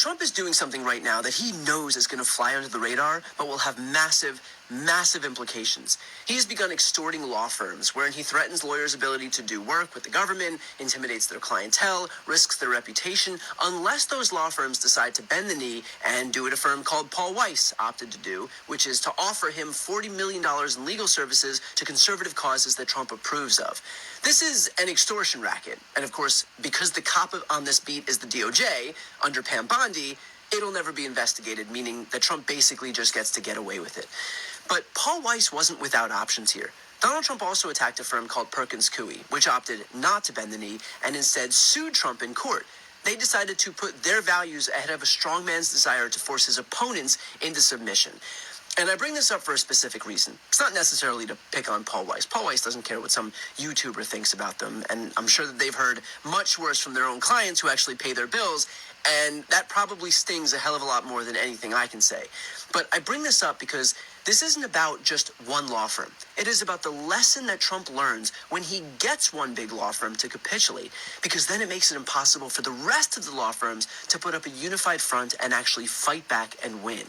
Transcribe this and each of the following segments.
Trump is doing something right now that he knows is going to fly under the radar, but will have massive implications. He has begun extorting law firms, wherein he threatens lawyers' ability to do work with the government, intimidates their clientele, risks their reputation, unless those law firms decide to bend the knee and do what a firm called Paul Weiss opted to do, which is to offer him $40 million in legal services to conservative causes that Trump approves of. This is an extortion racket, and of course, because the cop on this beat is the DOJ, under Pam Bondi, it'll never be investigated, meaning that Trump basically just gets to get away with it. But Paul Weiss wasn't without options here. Donald Trump also attacked a firm called Perkins Coie, which opted not to bend the knee and instead sued Trump in court. They decided to put their values ahead of a strongman's desire to force his opponents into submission. And I bring this up for a specific reason. It's not necessarily to pick on Paul Weiss. Paul Weiss doesn't care what some YouTuber thinks about them, and I'm sure that they've heard much worse from their own clients who actually pay their bills, and that probably stings a hell of a lot more than anything I can say. But I bring this up because this isn't about just one law firm. It is about the lesson that Trump learns when he gets one big law firm to capitulate, because then it makes it impossible for the rest of the law firms to put up a unified front and actually fight back and win.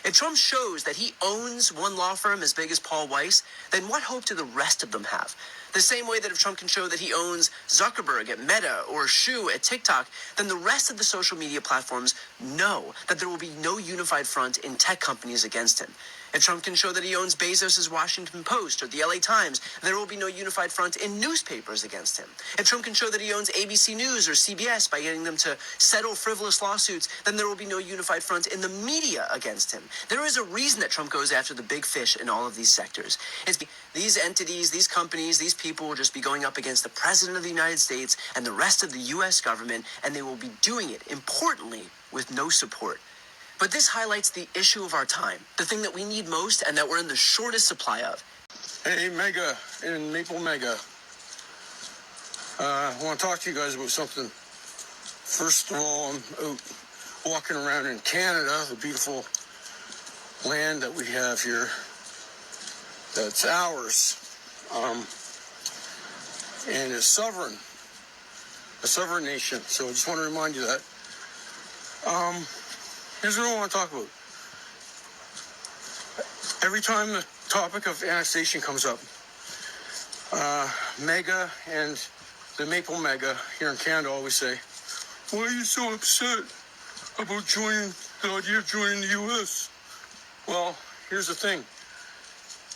If Trump shows that he owns one law firm as big as Paul Weiss, then what hope do the rest of them have? The same way that if Trump can show that he owns Zuckerberg at Meta or Shu at TikTok, then the rest of the social media platforms know that there will be no unified front in tech companies against him. If Trump can show that he owns Bezos' Washington Post or the LA Times, there will be no unified front in newspapers against him. If Trump can show that he owns ABC News or CBS by getting them to settle frivolous lawsuits, then there will be no unified front in the media against him. There is a reason that Trump goes after the big fish in all of these sectors. It's these entities, these companies, these people will just be going up against the President of the United States and the rest of the U.S. government, and they will be doing it, importantly, with no support. But this highlights the issue of our time, the thing that we need most and that we're in the shortest supply of. Hey, MAGA and Maple MAGA. I want to talk to you guys about something. First of all, I'm out walking around in Canada, the beautiful land that we have here. That's ours. And it's sovereign. A sovereign nation. So I just want to remind you that. Here's what I want to talk about. Every time the topic of annexation comes up, MAGA and the Maple MAGA here in Canada always say, why are you so upset about the idea of joining the U.S.? Well, here's the thing.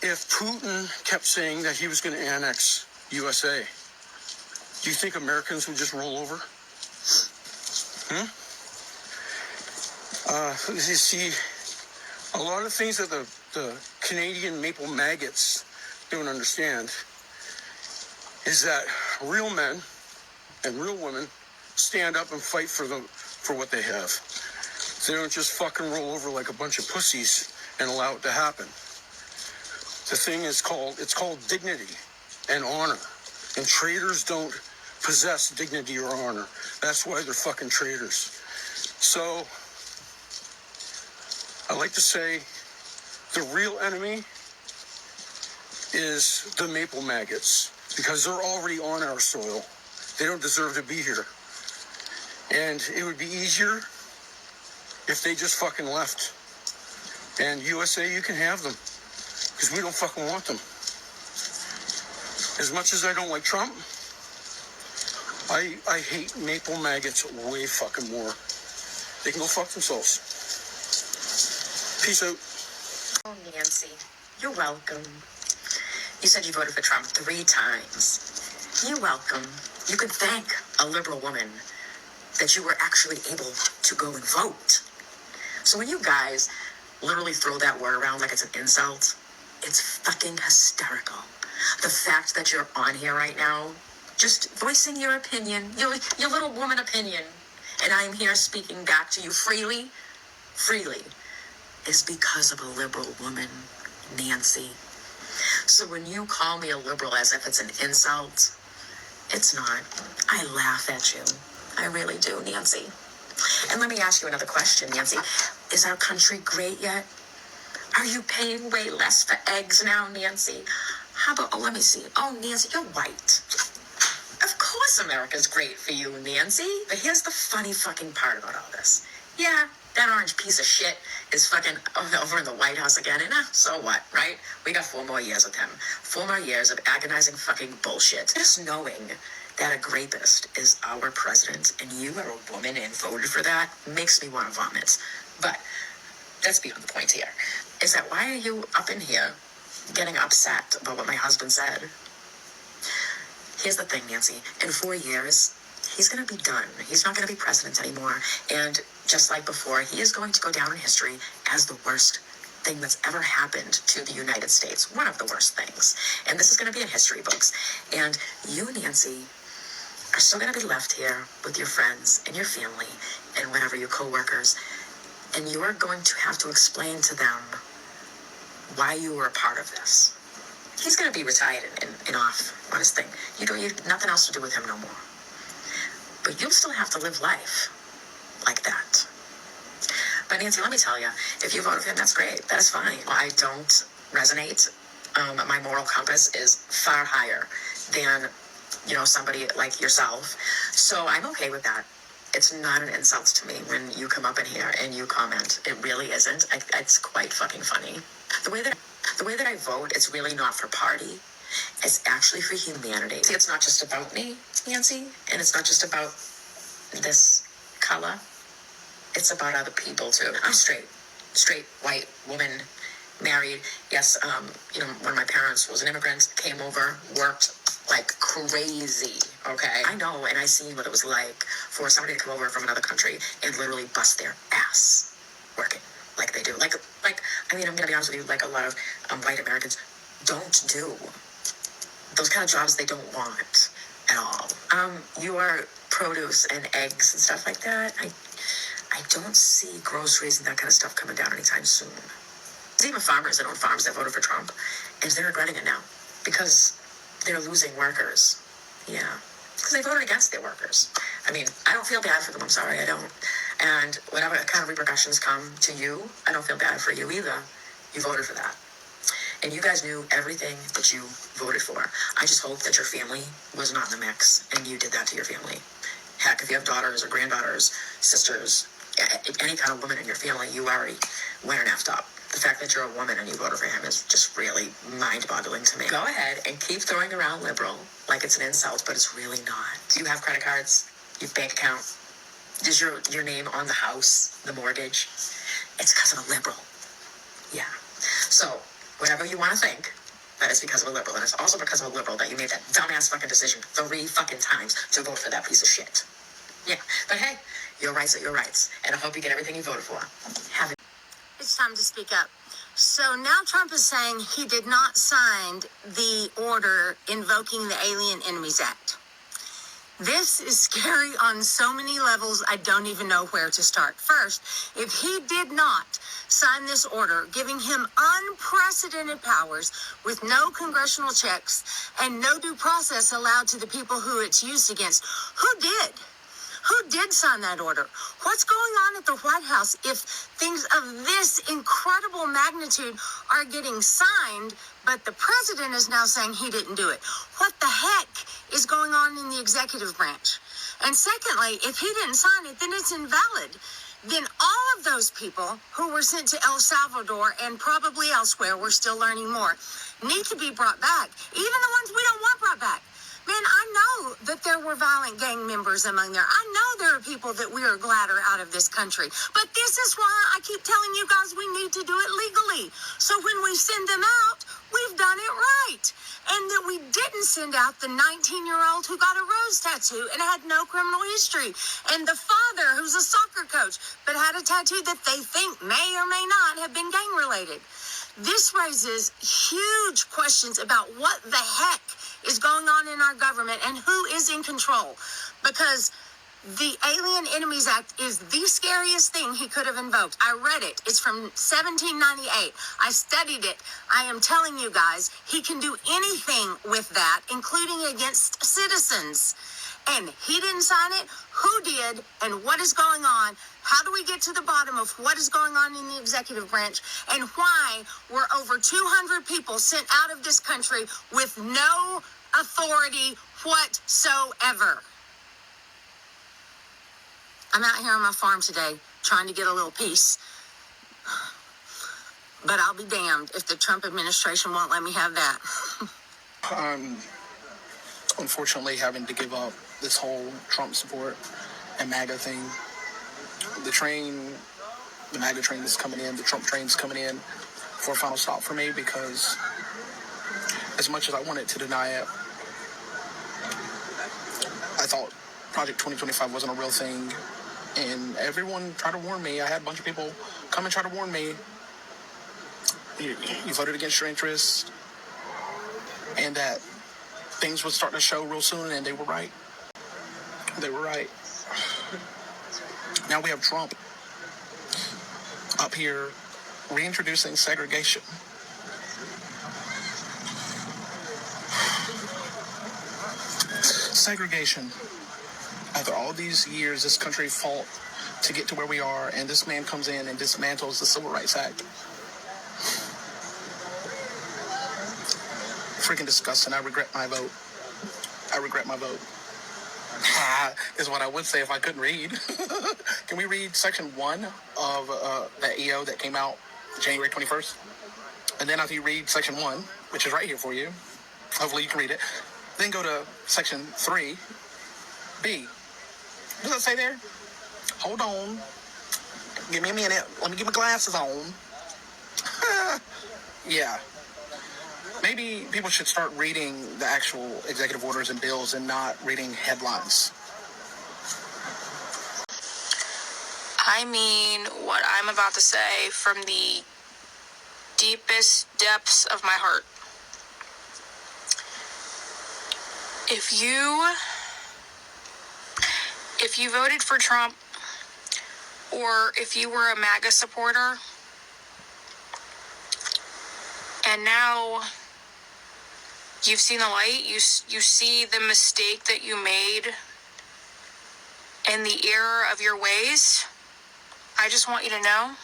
If Putin kept saying that he was going to annex USA, do you think Americans would just roll over? You see, a lot of things that the Canadian Maple maggots don't understand is that real men and real women stand up and fight for what they have. They don't just fucking roll over like a bunch of pussies and allow it to happen. The thing is called dignity and honor. And traitors don't possess dignity or honor. That's why they're fucking traitors. So, I like to say the real enemy is the Maple maggots, because they're already on our soil. They don't deserve to be here. And it would be easier if they just fucking left. And USA, you can have them, because we don't fucking want them. As much as I don't like Trump, I hate Maple maggots way fucking more. They can go fuck themselves. Peace out. Oh, Nancy, you're welcome. You said you voted for Trump 3 times. You're welcome. You could thank a liberal woman that you were actually able to go and vote. So when you guys literally throw that word around like it's an insult, it's fucking hysterical. The fact that you're on here right now, just voicing your opinion, your little woman opinion, and I'm here speaking back to you freely, is because of a liberal woman, Nancy. So when you call me a liberal as if it's an insult, it's not. I laugh at you. I really do, Nancy. And let me ask you another question, Nancy. Is our country great yet? Are you paying way less for eggs now, Nancy? How about, let me see. Oh, Nancy, you're white. Of course America's great for you, Nancy. But here's the funny fucking part about all this. Yeah, that orange piece of shit is fucking over in the White House again, and so what, right? We got 4 more years with him. 4 more years of agonizing fucking bullshit. Just knowing that a rapist is our president and you are a woman and voted for that makes me want to vomit. But that's beyond the point here. Is that why are you up in here getting upset about what my husband said? Here's the thing, Nancy. In 4 years, he's going to be done. He's not going to be president anymore. And just like before, he is going to go down in history as the worst thing that's ever happened to the United States. One of the worst things. And this is going to be in history books. And you, Nancy, are still going to be left here with your friends and your family and whatever, your co-workers. And you are going to have to explain to them why you were a part of this. He's going to be retired and off on his thing. You nothing else to do with him no more. But you'll still have to live life like that. But Nancy, let me tell you, if you vote for him, that's great. That's fine. I don't resonate. My moral compass is far higher than, somebody like yourself. So I'm okay with that. It's not an insult to me when you come up in here and you comment. It really isn't. It's quite fucking funny. The way that I vote, it's really not for party. It's actually for humanity. See, it's not just about me, Nancy, and it's not just about this color. It's about other people too. I'm straight, white woman, married. Yes, one of my parents was an immigrant, came over, worked like crazy, okay? I know, and I seen what it was like for somebody to come over from another country and literally bust their ass working like they do. I'm gonna be honest with you, like a lot of white Americans don't do those kind of jobs they don't want at all. Your produce and eggs and stuff like that, I don't see groceries and that kind of stuff coming down anytime soon. There's even farmers that own farms that voted for Trump, and they're regretting it now because they're losing workers. Yeah, because they voted against their workers. I don't feel bad for them. I'm sorry, I don't. And whatever kind of repercussions come to you, I don't feel bad for you either. You voted for that. And you guys knew everything that you voted for. I just hope that your family was not in the mix and you did that to your family. Heck, if you have daughters or granddaughters, sisters, any kind of woman in your family, you already went and effed up. The fact that you're a woman and you voted for him is just really mind-boggling to me. Go ahead and keep throwing around liberal like it's an insult, but it's really not. Do you have credit cards? Your bank account? Is your name on the house, the mortgage? It's because of a liberal. Yeah. So, whatever you want to think, that is because of a liberal. And it's also because of a liberal that you made that dumbass fucking decision 3 fucking times to vote for that piece of shit. Yeah. But hey, your rights are your rights. And I hope you get everything you voted for. Have it. It's time to speak up. So now Trump is saying he did not sign the order invoking the Alien Enemies Act. This is scary on so many levels, I don't even know where to start. First, if he did not sign this order, giving him unprecedented powers with no congressional checks and no due process allowed to the people who it's used against, who did? Who did sign that order? What's going on at the White House if things of this incredible magnitude are getting signed, but the president is now saying he didn't do it? What the heck is going on in the executive branch? And secondly, if he didn't sign it, then it's invalid. Then all of those people who were sent to El Salvador and probably elsewhere, we're still learning more, need to be brought back. Even the ones we don't want brought back. Man, I know that there were violent gang members among there. I know there are people that we are glad are out of this country. But this is why I keep telling you guys we need to do it legally. So when we send them out, we've done it right. And that we didn't send out the 19-year-old who got a rose tattoo and had no criminal history. And the father who's a soccer coach but had a tattoo that they think may or may not have been gang-related. This raises huge questions about what the heck is going on in our government and who is in control. Because the Alien Enemies Act is the scariest thing he could have invoked. I read it. It's from 1798. I studied it. I am telling you guys, he can do anything with that, including against citizens. And he didn't sign it. Who did? And what is going on? How do we get to the bottom of what is going on in the executive branch? And why were over 200 people sent out of this country with no authority whatsoever? I'm out here on my farm today trying to get a little peace. But I'll be damned if the Trump administration won't let me have that. I'm unfortunately having to give up this whole Trump support and MAGA thing. The MAGA train is coming in, the Trump train's coming in for a final stop for me, because as much as I wanted to deny it, I thought Project 2025 wasn't a real thing, and everyone tried to warn me. I had a bunch of people come and try to warn me. You voted against your interests, and that things would start to show real soon, and they were right. They were right. Now we have Trump up here reintroducing segregation. Segregation. After all these years, this country fought to get to where we are, and this man comes in and dismantles the Civil Rights Act. Freaking disgusting. I regret my vote. I regret my vote. Is what I would say if I couldn't read. Can we read section 1 of that EO that came out January 21st? And then after you read section 1, which is right here for you, hopefully you can read it, then go to section 3B. What does that say there? Hold on. Give me a minute. Let me get my glasses on. Yeah. Maybe people should start reading the actual executive orders and bills and not reading headlines. I mean what I'm about to say from the deepest depths of my heart. If you voted for Trump, or if you were a MAGA supporter, and now you've seen the light, you see the mistake that you made and the error of your ways, I just want you to know,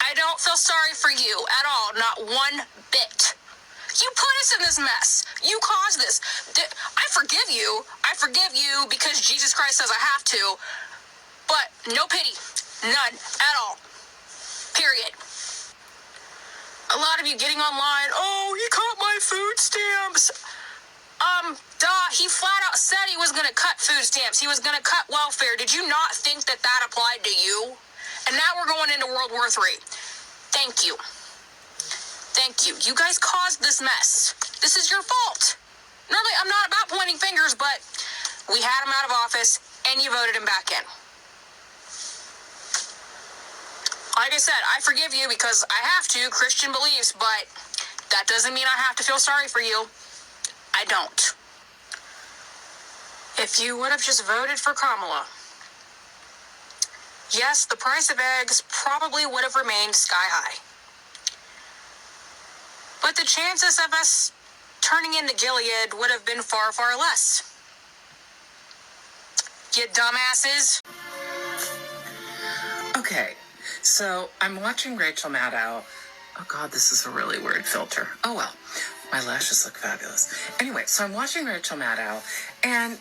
I don't feel sorry for you at all, not one bit. You put us in this mess. You caused this. I forgive you. I forgive you because Jesus Christ says I have to, but no pity, none at all, period. A lot of you getting online, oh, he cut my food stamps. He flat out said he was going to cut food stamps. He was going to cut welfare. Did you not think that applied to you? And now we're going into World War III. Thank you. Thank you. You guys caused this mess. This is your fault. Normally, I'm not about pointing fingers, but we had him out of office, and you voted him back in. Like I said, I forgive you because I have to, Christian beliefs, but that doesn't mean I have to feel sorry for you. I don't. If you would have just voted for Kamala, yes, the price of eggs probably would have remained sky high. But the chances of us turning into Gilead would have been far, far less. You dumbasses. Okay, so I'm watching Rachel Maddow. Oh God, this is a really weird filter. Oh well, my lashes look fabulous. Anyway, so I'm watching Rachel Maddow, and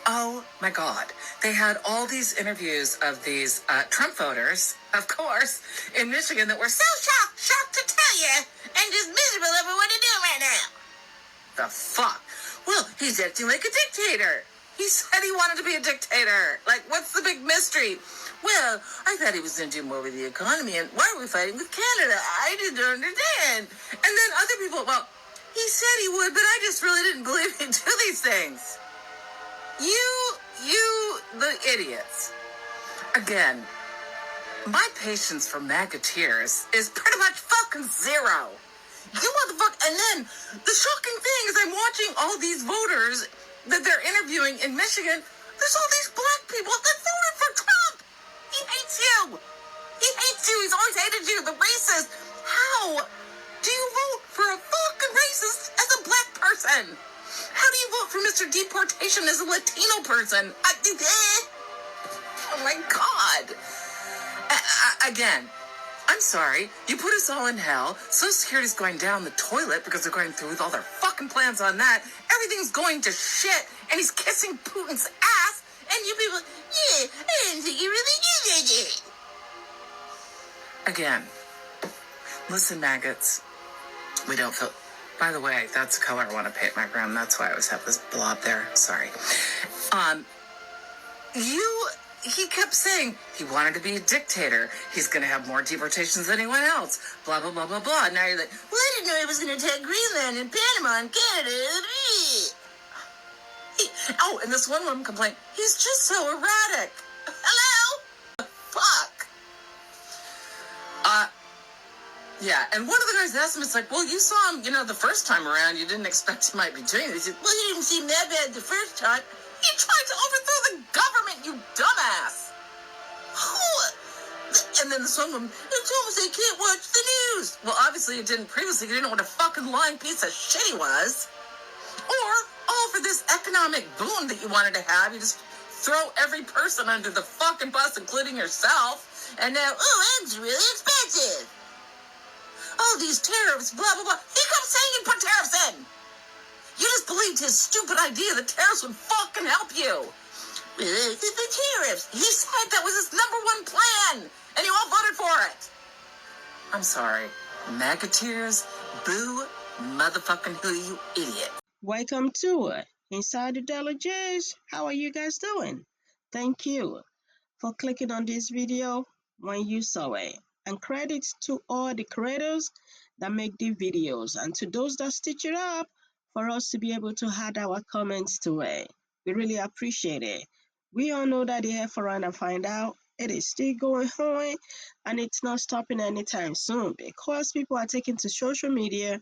oh my God, they had all these interviews of these Trump voters, of course, in Michigan that were so shocked to tell you, and just miserable over what they're doing right now. The fuck? Well, he's acting like a dictator. He said he wanted to be a dictator. Like, what's the big mystery? Well, I thought he was going to do more with the economy, and why are we fighting with Canada? I didn't understand. And then other people, well, he said he would, but I just really didn't believe he'd do these things. You, the idiots. Again, my patience for MAGAteers is pretty much fucking zero. You motherfucker. And then the shocking thing is I'm watching all these voters that they're interviewing in Michigan. There's all these black people that voted for Trump. He hates you. He hates you. He's always hated you. The racist. How do you vote for a fucking racist as a black person? How do you vote for Mr. Deportation as a Latino person? Oh my God. Again, I'm sorry. You put us all in hell. Social Security's going down the toilet because they're going through with all their fucking plans on that. Everything's going to shit, and he's kissing Putin's ass, and you people, yeah, I didn't think you really did it. Again, listen, maggots. We don't feel... By the way, that's the color I want to paint my room. That's why I always have this blob there. Sorry. He kept saying he wanted to be a dictator. He's going to have more deportations than anyone else. Blah, blah, blah, blah, blah. Now you're like, well, I didn't know he was going to attack Greenland and Panama and Canada. And this one woman complained, he's just so erratic. Hello? Fuck. Yeah, and one of the guys asked him, it's like, well, you saw him, the first time around, you didn't expect he might be doing this. He said, well, he didn't seem that bad the first time. He tried to overthrow the government, you dumbass. And then this one woman, it's almost they can't watch the news. Well, obviously it didn't previously. You didn't know what a fucking lying piece of shit he was. Or, for this economic boon that you wanted to have, you just throw every person under the fucking bus, including yourself. And now, it's really expensive. All these tariffs, blah, blah, blah. He kept saying he'd put tariffs in. You just believed his stupid idea that tariffs would fucking help you. The tariffs. He said that was his #1 plan, and you all voted for it. I'm sorry. MAGA tears, boo, motherfucking who, you idiot. Welcome to Inside the Dollar J's. How are you guys doing? Thank you for clicking on this video when you saw it. And credits to all the creators that make the videos and to those that stitch it up for us to be able to add our comments to it. We really appreciate it. We all know that the F around and find out it is still going on and it's not stopping anytime soon because people are taking to social media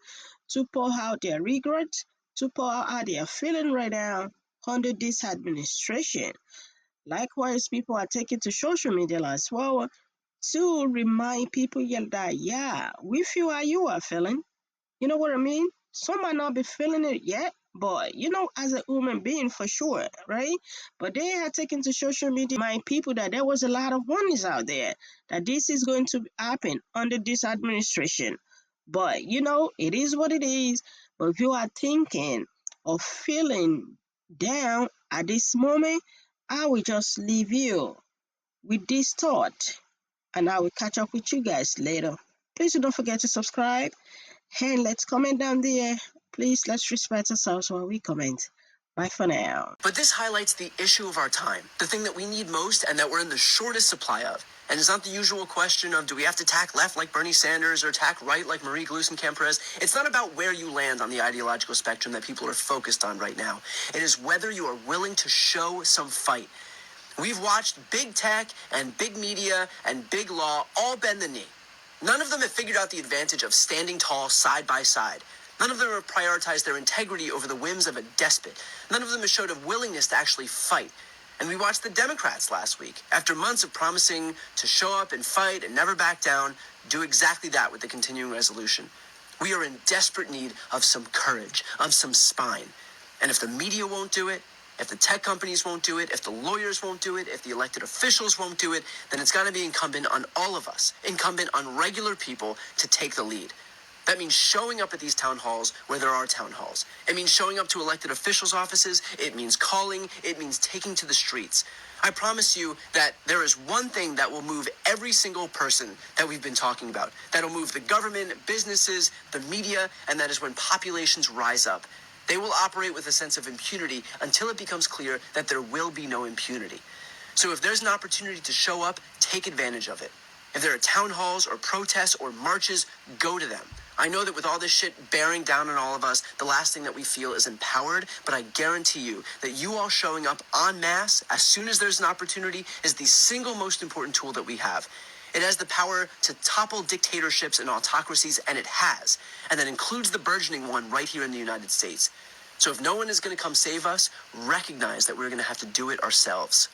to pour out their regrets, to pour out how they are feeling right now under this administration. Likewise, people are taking to social media as well to remind people that, we feel how you are feeling. You know what I mean? Some might not be feeling it yet, but as a human being for sure, right? But they are taken to social media to remind people that there was a lot of warnings out there that this is going to happen under this administration. But it is what it is. But if you are thinking or feeling down at this moment, I will just leave you with this thought. And I will catch up with you guys later. Please don't forget to subscribe and let's comment down there. Please let's respect ourselves while we comment. Bye for now. But this highlights the issue of our time, the thing that we need most and that we're in the shortest supply of. And it's not the usual question of do we have to tack left like Bernie Sanders or tack right like Marie Gluesenkamp-Perez. It's not about where you land on the ideological spectrum that people are focused on right now. It is whether you are willing to show some fight. We've watched big tech and big media and big law all bend the knee. None of them have figured out the advantage of standing tall side by side. None of them have prioritized their integrity over the whims of a despot. None of them have showed a willingness to actually fight. And we watched the Democrats last week, after months of promising to show up and fight and never back down, do exactly that with the continuing resolution. We are in desperate need of some courage, of some spine. And if the media won't do it, if the tech companies won't do it, if the lawyers won't do it, if the elected officials won't do it, then it's got to be incumbent on all of us, incumbent on regular people to take the lead. That means showing up at these town halls where there are town halls. It means showing up to elected officials' offices. It means calling. It means taking to the streets. I promise you that there is one thing that will move every single person that we've been talking about. That'll move the government, businesses, the media, and that is when populations rise up. They will operate with a sense of impunity until it becomes clear that there will be no impunity. So if there's an opportunity to show up, take advantage of it. If there are town halls or protests or marches, go to them. I know that with all this shit bearing down on all of us, the last thing that we feel is empowered, but I guarantee you that you all showing up en masse as soon as there's an opportunity is the single most important tool that we have. It has the power to topple dictatorships and autocracies, and it has. And that includes the burgeoning one right here in the United States. So if no one is going to come save us, recognize that we're going to have to do it ourselves.